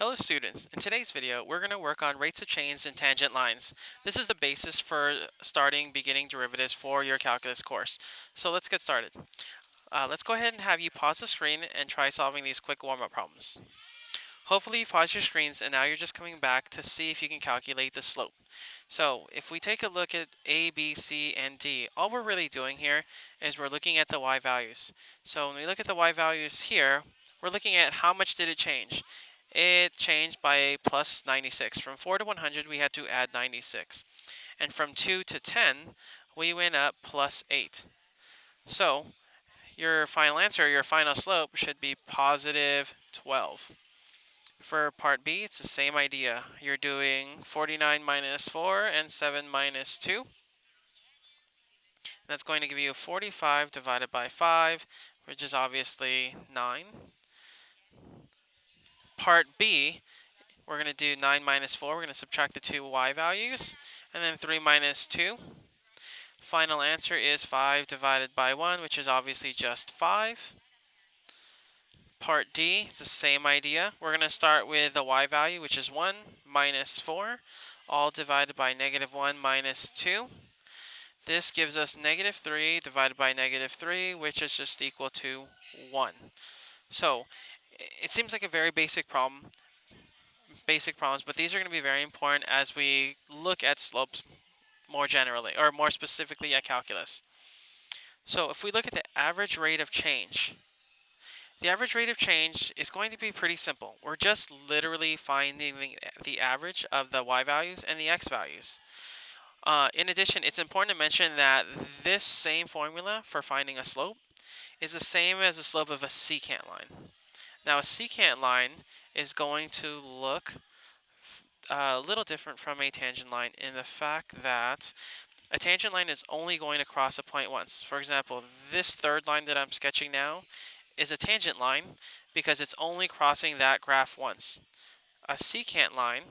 Hello students, in today's video we're going to work on rates of change in tangent lines. This is the basis for starting beginning derivatives for your calculus course. So let's get started. Let's go ahead and have you pause the screen and try solving these quick warm-up problems. Hopefully you pause your screens and now you're just coming back to see if you can calculate the slope. So if we take a look at A, B, C, and D, all we're really doing here is we're looking at the y values. So when we look at the y values here, we're looking at how much did it change. It changed by plus 96. From 4 to 100, we had to add 96. And from 2 to 10, we went up plus 8. So your final answer, your final slope, should be positive 12. For part B, it's the same idea. You're doing 49 minus 4 and 7 minus 2. That's going to give you 45 divided by 5, which is obviously 9. Part B, we're going to do 9 minus 4. We're going to subtract the two y values, and then 3 minus 2. Final answer is 5 divided by 1, which is obviously just 5. Part D, it's the same idea. We're going to start with the y value, which is 1 minus 4, all divided by negative 1 minus 2. This gives us negative 3 divided by negative 3, which is just equal to 1. So it seems like a very basic problems, but these are going to be very important as we look at slopes more generally, or more specifically at calculus. So if we look at the average rate of change, the average rate of change is going to be pretty simple. We're just literally finding the average of the y values and the x values. In addition, it's important to mention that this same formula for finding a slope is the same as the slope of a secant line. Now, a secant line is going to look a little different from a tangent line in the fact that a tangent line is only going to cross a point once. For example, this third line that I'm sketching now is a tangent line because it's only crossing that graph once. A secant line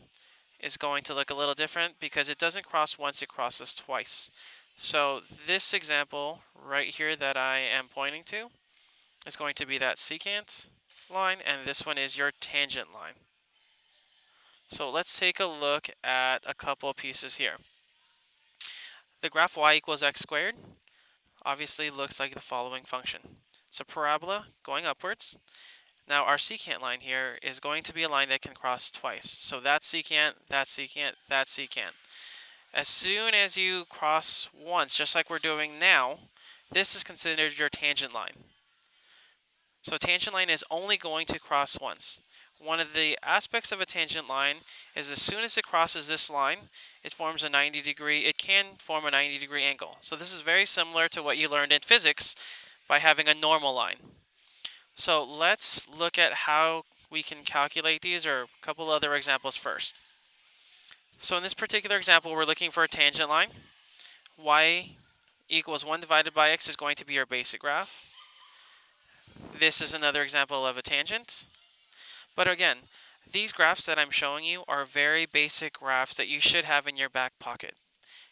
is going to look a little different because it doesn't cross once, it crosses twice. So this example right here that I am pointing to is going to be that secant line, and this one is your tangent line. So let's take a look at a couple pieces here. The graph y equals x squared obviously looks like the following function. It's a parabola going upwards. Now our secant line here is going to be a line that can cross twice. So that's secant, that's secant, that's secant. As soon as you cross once, just like we're doing now, this is considered your tangent line. So a tangent line is only going to cross once. One of the aspects of a tangent line is as soon as it crosses this line, it forms a 90-degree, it can form a 90-degree angle. So this is very similar to what you learned in physics by having a normal line. So let's look at how we can calculate these, or a couple other examples first. So in this particular example, we're looking for a tangent line. Y equals 1 divided by x is going to be our basic graph. This is another example of a tangent. But again, these graphs that I'm showing you are very basic graphs that you should have in your back pocket.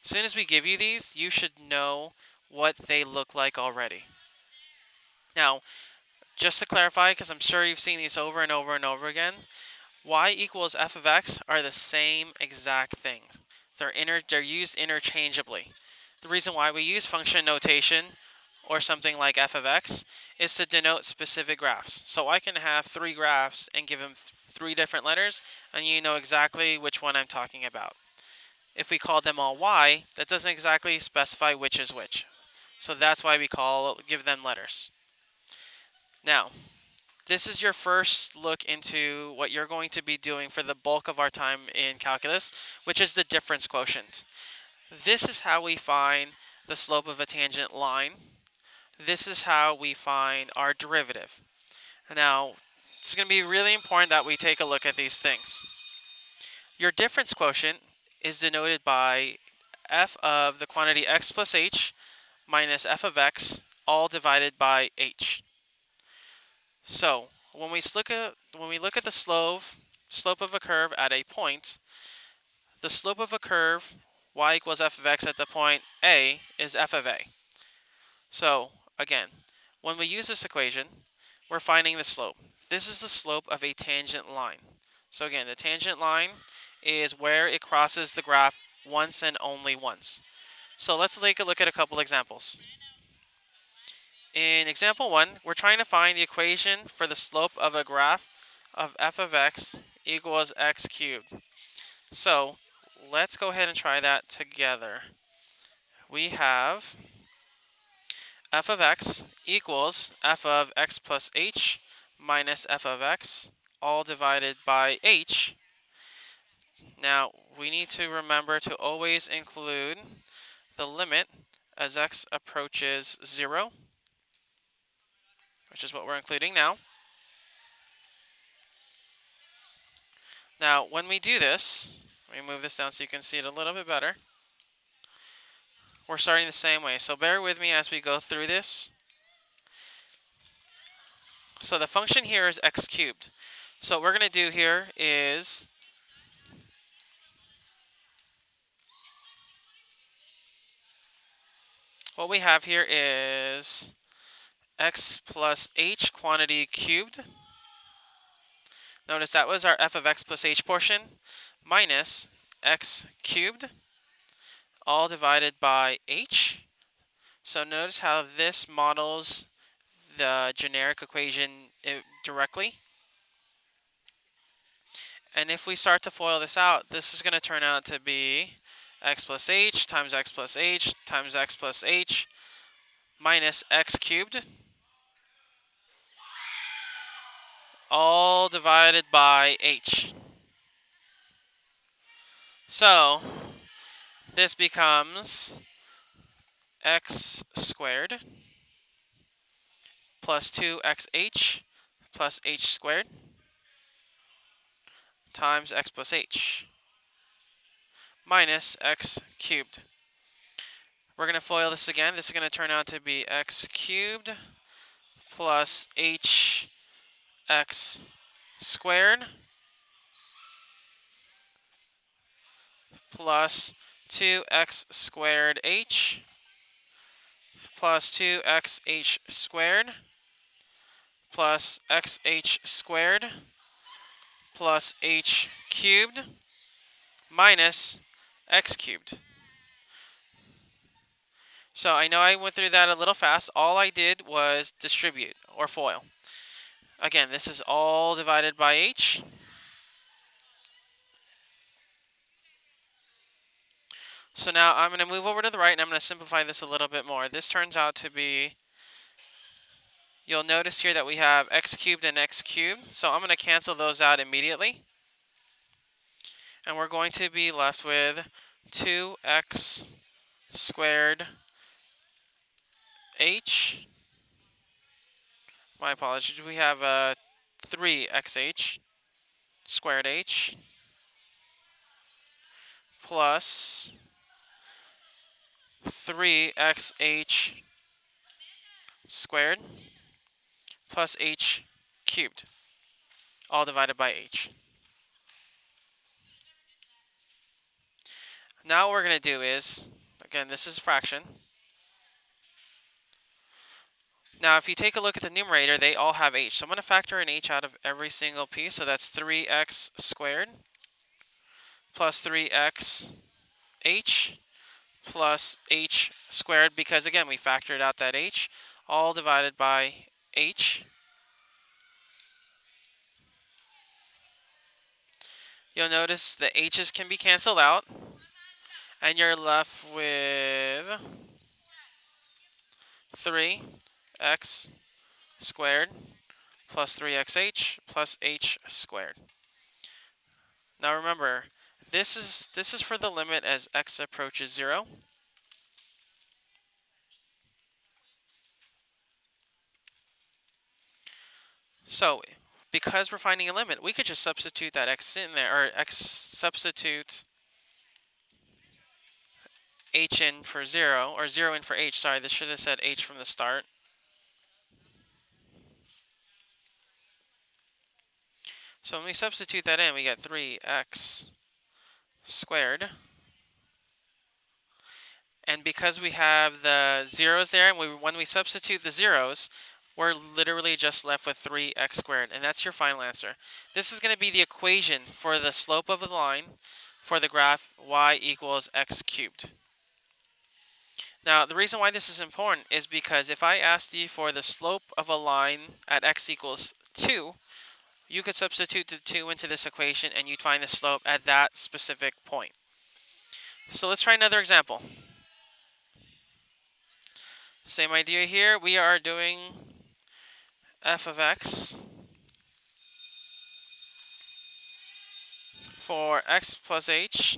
As soon as we give you these, you should know what they look like already. Now, just to clarify, because I'm sure you've seen these over and over and over again, y equals f of x are the same exact things. They're used interchangeably. The reason why we use function notation or something like f of x is to denote specific graphs. So I can have 3 graphs and give them 3 different letters, and you know exactly which one I'm talking about. If we call them all y, that doesn't exactly specify which is which. So that's why we give them letters. Now, this is your first look into what you're going to be doing for the bulk of our time in calculus, which is the difference quotient. This is how we find the slope of a tangent line. This is how we find our derivative. Now, it's going to be really important that we take a look at these things. Your difference quotient is denoted by f of the quantity x plus h minus f of x all divided by h. So when we look at the slope of a curve at a point, the slope of a curve y equals f of x at the point A is f of a. So again, when we use this equation, we're finding the slope. This is the slope of a tangent line. So again, the tangent line is where it crosses the graph once and only once. So let's take a look at a couple examples. In example 1, we're trying to find the equation for the slope of a graph of f of x equals x cubed. So let's go ahead and try that together. We have f of x equals f of x plus h minus f of x, all divided by h. Now, we need to remember to always include the limit as x approaches 0, which is what we're including now. Now, when we do this, let me move this down so you can see it a little bit better. We're starting the same way, so bear with me as we go through this. So the function here is x cubed. So what we're going to do here is what we have here is x plus h quantity cubed. Notice that was our f of x plus h portion minus x cubed, all divided by h. So notice how this models the generic equation directly. And if we start to FOIL this out, this is going to turn out to be x plus h times x plus h times x plus h minus x cubed, all divided by h. So this becomes x squared plus 2xh plus h squared times x plus h minus x cubed. We're going to FOIL this again. This is going to turn out to be x cubed plus hx squared plus 2x squared h plus 2xh squared plus xh squared plus h cubed minus x cubed. So I know I went through that a little fast. All I did was distribute or FOIL. Again, this is all divided by h. So now I'm going to move over to the right and I'm going to simplify this a little bit more. This turns out to be, you'll notice here that we have x cubed and x cubed. So I'm going to cancel those out immediately. And we're going to be left with 2x squared h. My apologies. We have 3xh squared h plus 3xh squared plus h cubed, all divided by h. Now what we're going to do is, again, this is fraction. Now if you take a look at the numerator, they all have h. So I'm going to factor an h out of every single piece. So that's 3x squared plus 3x h plus h squared, because again, we factored out that h, all divided by h. You'll notice the h's can be canceled out, and you're left with 3x squared plus 3xh plus h squared. Now remember, this is for the limit as x approaches 0. So because we're finding a limit, we could just substitute that x in there, or substitute h in for 0, or 0 in for h. Sorry, this should have said h from the start. So when we substitute that in, we get 3x squared. And because we have the zeros there, and when we substitute the zeros, we're literally just left with 3x squared, and that's your final answer. This is going to be the equation for the slope of the line for the graph y equals x cubed. Now, the reason why this is important is because if I asked you for the slope of a line at x equals 2, you could substitute the 2 into this equation and you'd find the slope at that specific point. So let's try another example. Same idea here. We are doing f of x for x plus h,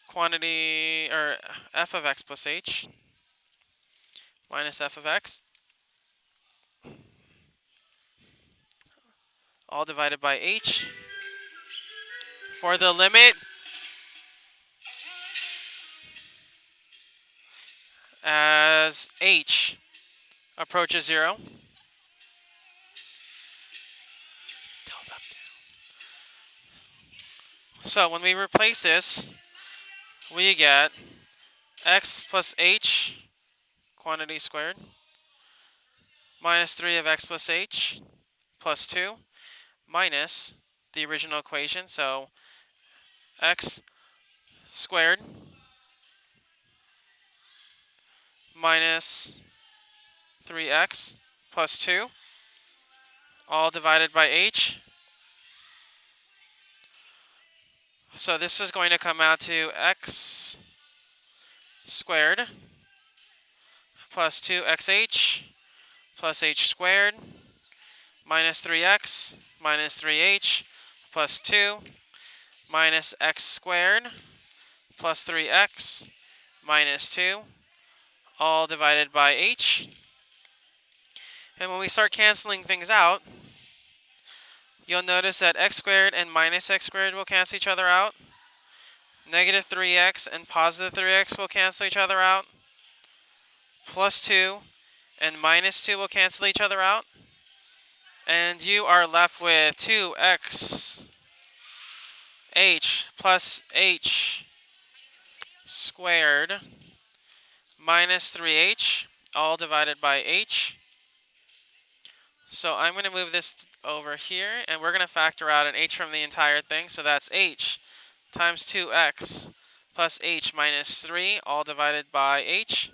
quantity, or f of x plus h minus f of x, all divided by h, for the limit as h approaches 0. So when we replace this, we get x plus h, quantity squared, minus 3 of x plus h, plus 2, minus the original equation, so x squared minus 3x plus 2, all divided by h. So this is going to come out to x squared plus 2xh plus h squared minus 3x minus 3h plus 2 minus x squared plus 3x minus 2, all divided by h. And when we start canceling things out, you'll notice that x squared and minus x squared will cancel each other out. Negative 3x and positive 3x will cancel each other out. Plus 2 and minus 2 will cancel each other out. And you are left with 2x h plus h squared minus 3h, all divided by h. So I'm going to move this over here, and we're going to factor out an h from the entire thing. So that's h times 2x plus h minus 3, all divided by h.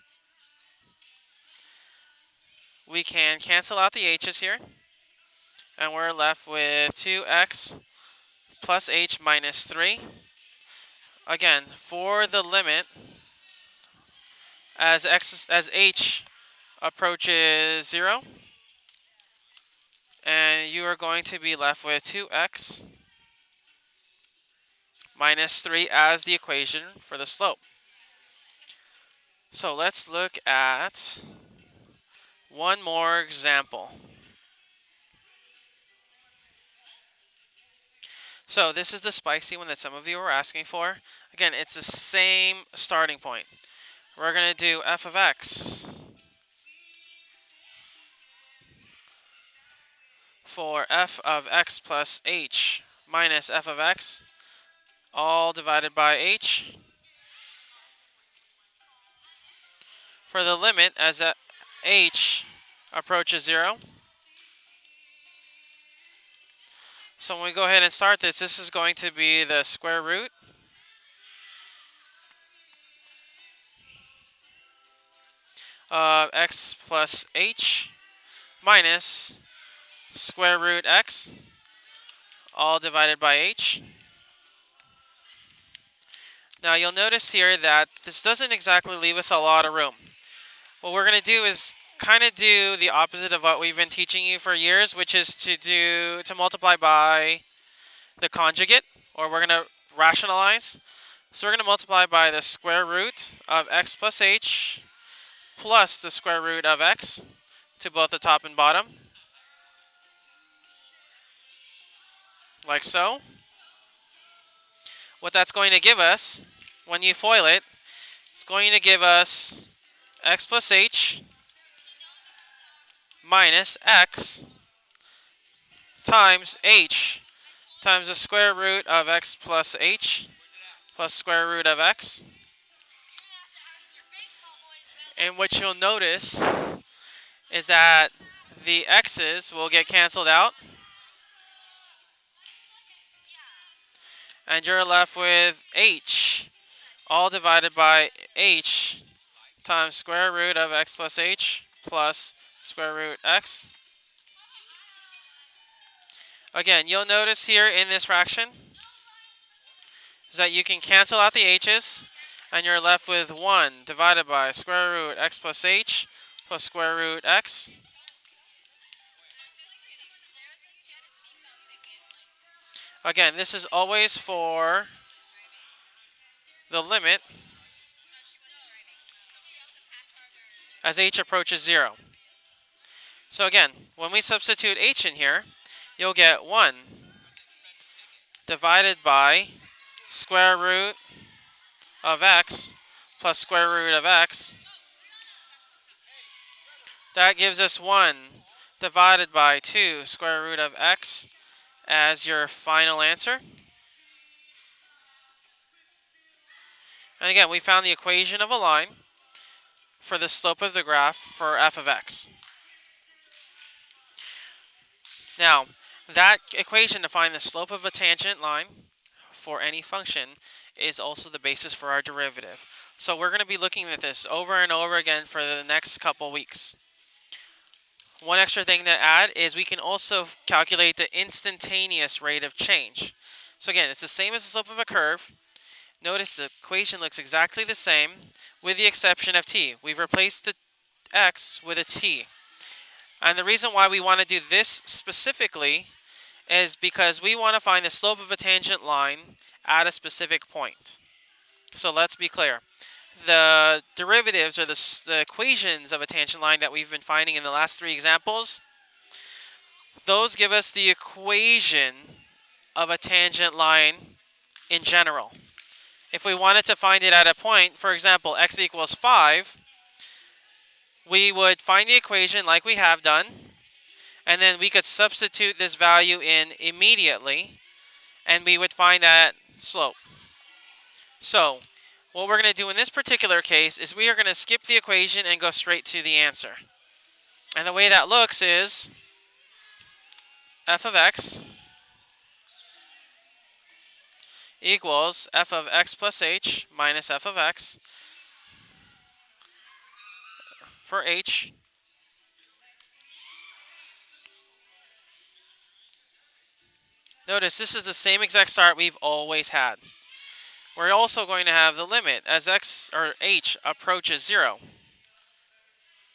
We can cancel out the h's here, and we're left with 2x plus h minus 3. Again, for the limit as h approaches 0, and you are going to be left with 2x minus 3 as the equation for the slope. So let's look at one more example. So this is the spicy one that some of you were asking for. Again, it's the same starting point. We're going to do f of x for f of x plus h minus f of x, all divided by h, for the limit as h approaches 0. So when we go ahead and start this, this is going to be the square root of x plus h minus square root x, all divided by h. Now you'll notice here that this doesn't exactly leave us a lot of room. What we're going to do is kind of do the opposite of what we've been teaching you for years, which is to multiply by the conjugate, or we're going to rationalize. So we're going to multiply by the square root of x plus h plus the square root of x to both the top and bottom, like so. What that's going to give us, when you FOIL it, it's going to give us x plus h minus x times h times the square root of x plus h plus square root of x. And what you'll notice is that the x's will get canceled out. And you're left with h, all divided by h times square root of x plus h plus square root x. Again, you'll notice here in this fraction is that you can cancel out the h's, and you're left with 1 divided by square root x plus h plus square root x. Again, this is always for the limit as h approaches 0. So again, when we substitute h in here, you'll get 1 divided by square root of x plus square root of x. That gives us 1 divided by 2 square root of x as your final answer. And again, we found the equation of a line for the slope of the graph for f of x. Now, that equation to find the slope of a tangent line for any function is also the basis for our derivative. So we're going to be looking at this over and over again for the next couple weeks. One extra thing to add is we can also calculate the instantaneous rate of change. So again, it's the same as the slope of a curve. Notice the equation looks exactly the same with the exception of t. We've replaced the x with a t. And the reason why we want to do this specifically is because we want to find the slope of a tangent line at a specific point. So let's be clear. The derivatives or the equations of a tangent line that we've been finding in the last 3 examples, those give us the equation of a tangent line in general. If we wanted to find it at a point, for example, x equals 5, we would find the equation like we have done, and then we could substitute this value in immediately, and we would find that slope. So, what we're going to do in this particular case is we are going to skip the equation and go straight to the answer. And the way that looks is f of x equals f of x plus h minus f of x for h. Notice this is the same exact start we've always had. We're also going to have the limit as x or h approaches 0.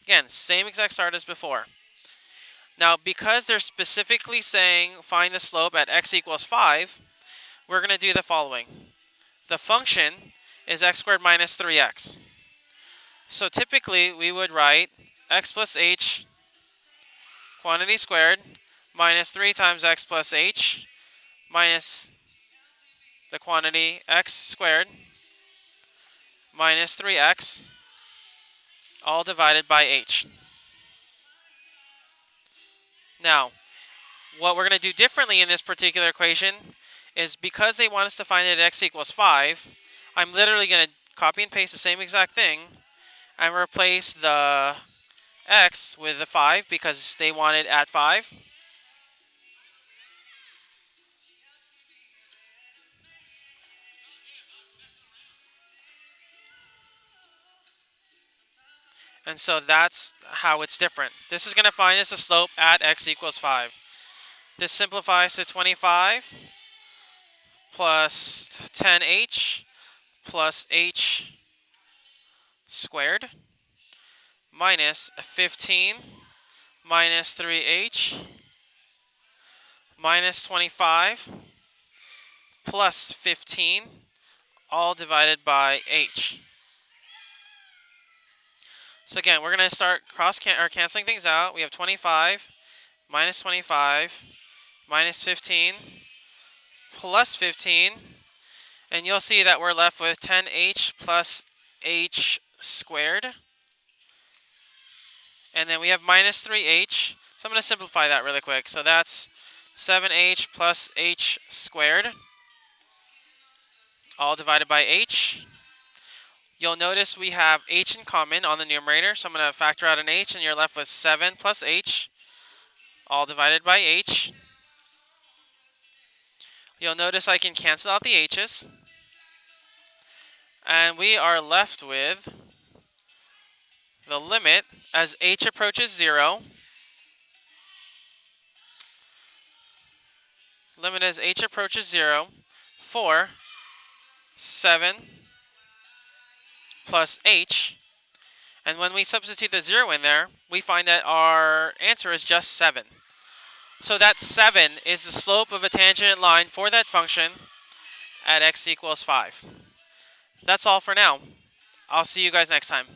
Again, same exact start as before. Now, because they're specifically saying find the slope at x equals 5, we're going to do the following. The function is x squared minus 3x. So typically, we would write x plus h quantity squared minus 3 times x plus h minus the quantity x squared minus 3x all divided by h. Now, what we're going to do differently in this particular equation is because they want us to find it at x equals 5, I'm literally going to copy and paste the same exact thing and replace the x with the 5 because they want it at 5. And so that's how it's different. This is going to find us a slope at x equals 5. This simplifies to 25 plus 10h plus h squared minus 15 minus 3h minus 25 plus 15 all divided by h. So again, we're going to start canceling things out. We have 25 minus 25 minus 15 plus 15. And you'll see that we're left with 10h plus h squared. And then we have minus 3h. So I'm going to simplify that really quick. So that's 7h plus h squared, all divided by h. You'll notice we have h in common on the numerator, so I'm going to factor out an h, and you're left with 7 plus h, all divided by h. You'll notice I can cancel out the h's, and we are left with the limit as h approaches 0. Limit as h approaches 0 for 7 plus h. And when we substitute the 0 in there, we find that our answer is just 7. So that 7 is the slope of a tangent line for that function at x equals 5. That's all for now. I'll see you guys next time.